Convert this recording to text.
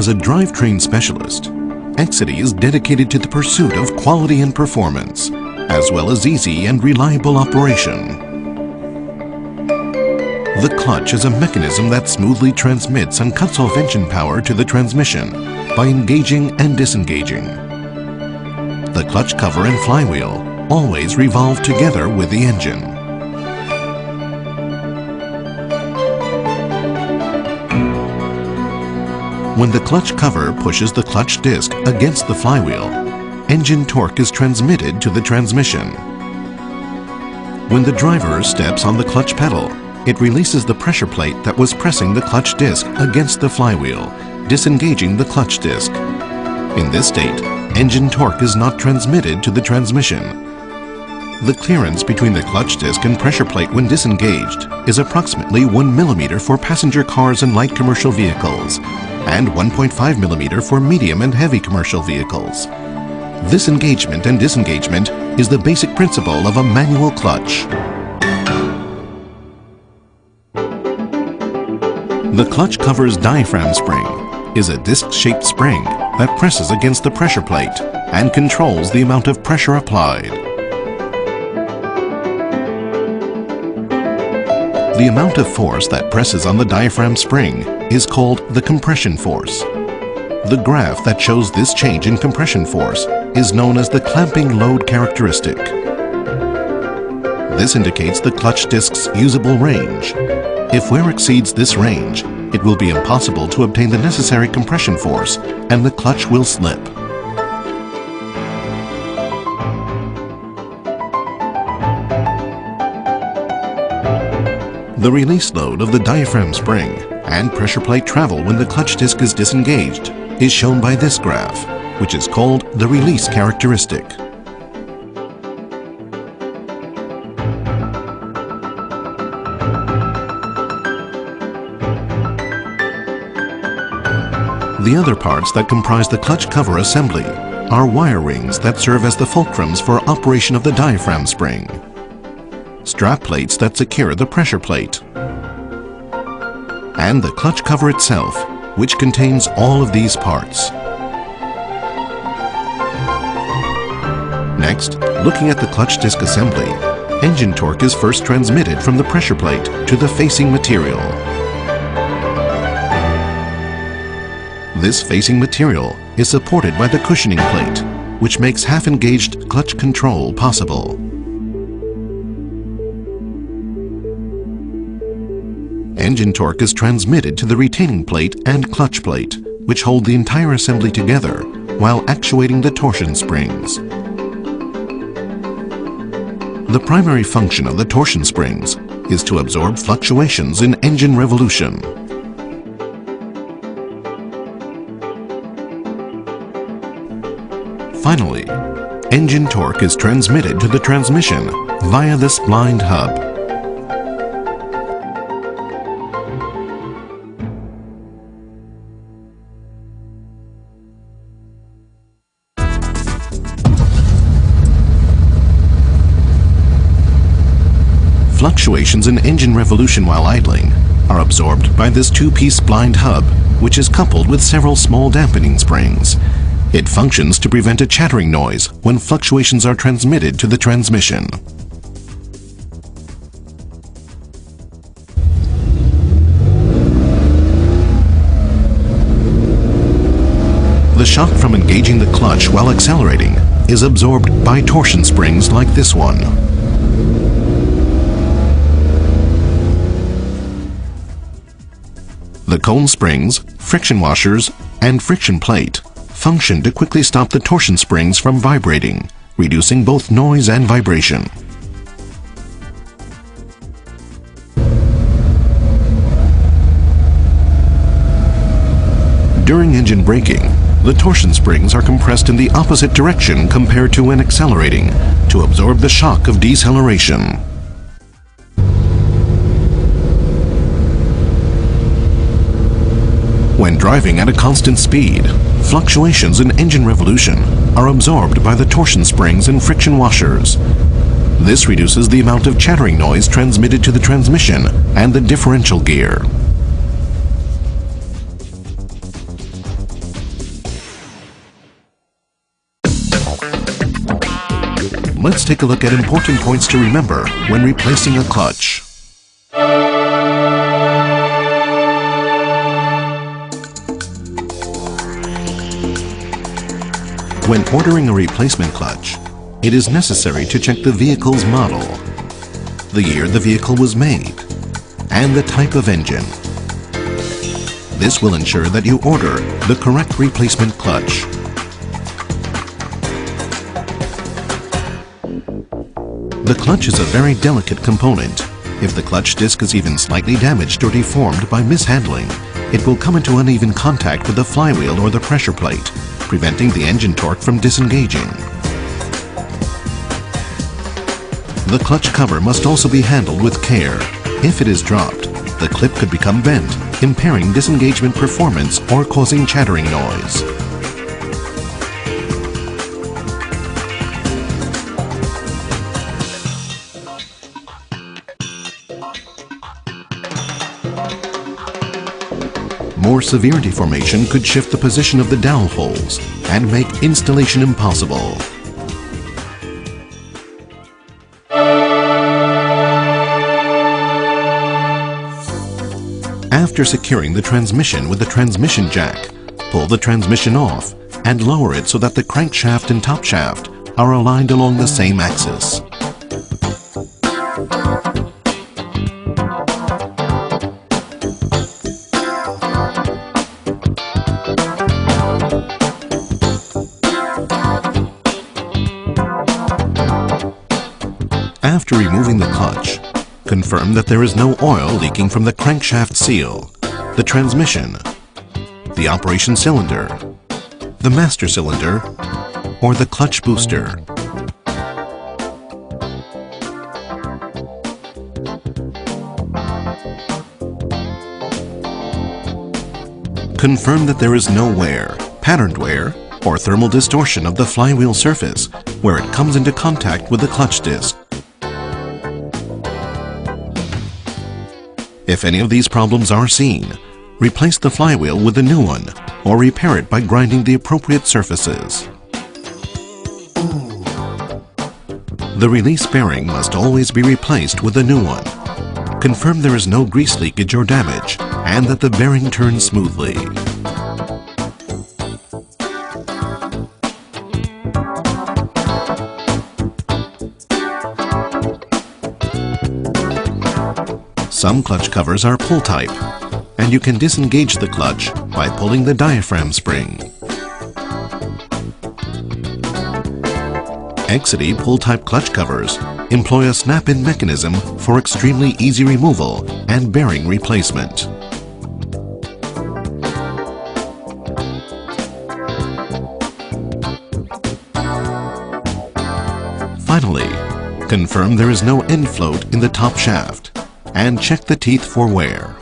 As a drivetrain specialist, Exidy is dedicated to the pursuit of quality and performance, as well as easy and reliable operation. The clutch is a mechanism that smoothly transmits and cuts off engine power to the transmission by engaging and disengaging. The clutch cover and flywheel always revolve together with the engine. When the clutch cover pushes the clutch disc against the flywheel, engine torque is transmitted to the transmission. When the driver steps on the clutch pedal, it releases the pressure plate that was pressing the clutch disc against the flywheel, disengaging the clutch disc. In this state, engine torque is not transmitted to the transmission. The clearance between the clutch disc and pressure plate when disengaged is approximately 1 millimeter for passenger cars and light commercial vehicles, and 1.5 millimeter for medium and heavy commercial vehicles. This engagement and disengagement is the basic principle of a manual clutch. The clutch cover's diaphragm spring is a disc-shaped spring that presses against the pressure plate and controls the amount of pressure applied. The amount of force that presses on the diaphragm spring is called the compression force. The graph that shows this change in compression force is known as the clamping load characteristic. This indicates the clutch disc's usable range. If wear exceeds this range, it will be impossible to obtain the necessary compression force and the clutch will slip. The release load of the diaphragm spring and pressure plate travel when the clutch disc is disengaged is shown by this graph, which is called the release characteristic. The other parts that comprise the clutch cover assembly are wire rings that serve as the fulcrums for operation of the diaphragm spring, strap plates that secure the pressure plate, and the clutch cover itself, which contains all of these parts. Next, looking at the clutch disc assembly, engine torque is first transmitted from the pressure plate to the facing material. This facing material is supported by the cushioning plate, which makes half-engaged clutch control possible. Engine torque is transmitted to the retaining plate and clutch plate, which hold the entire assembly together while actuating the torsion springs. The primary function of the torsion springs is to absorb fluctuations in engine revolution. Finally, engine torque is transmitted to the transmission via the splined hub. Fluctuations in engine revolution while idling are absorbed by this two-piece splined hub, which is coupled with several small dampening springs. It functions to prevent a chattering noise when fluctuations are transmitted to the transmission. The shock from engaging the clutch while accelerating is absorbed by torsion springs like this one. The cone springs, friction washers, and friction plate function to quickly stop the torsion springs from vibrating, reducing both noise and vibration. During engine braking, the torsion springs are compressed in the opposite direction compared to when accelerating to absorb the shock of deceleration. When driving at a constant speed, fluctuations in engine revolution are absorbed by the torsion springs and friction washers. This reduces the amount of chattering noise transmitted to the transmission and the differential gear. Let's take a look at important points to remember when replacing a clutch. When ordering a replacement clutch, it is necessary to check the vehicle's model, the year the vehicle was made, and the type of engine. This will ensure that you order the correct replacement clutch. The clutch is a very delicate component. If the clutch disc is even slightly damaged or deformed by mishandling, it will come into uneven contact with the flywheel or the pressure plate, preventing the engine torque from disengaging. The clutch cover must also be handled with care. If it is dropped, the clip could become bent, impairing disengagement performance or causing chattering noise. More severe deformation could shift the position of the dowel holes and make installation impossible. After securing the transmission with the transmission jack, pull the transmission off and lower it so that the crankshaft and top shaft are aligned along the same axis. After removing the clutch, confirm that there is no oil leaking from the crankshaft seal, the transmission, the operation cylinder, the master cylinder, or the clutch booster. Confirm that there is no wear, patterned wear, or thermal distortion of the flywheel surface where it comes into contact with the clutch disc. If any of these problems are seen, replace the flywheel with a new one or repair it by grinding the appropriate surfaces. The release bearing must always be replaced with a new one. Confirm there is no grease leakage or damage and that the bearing turns smoothly. Some clutch covers are pull type, and you can disengage the clutch by pulling the diaphragm spring. Exidy pull type clutch covers employ a snap-in mechanism for extremely easy removal and bearing replacement. Finally, confirm there is no end float in the top shaft and check the teeth for wear.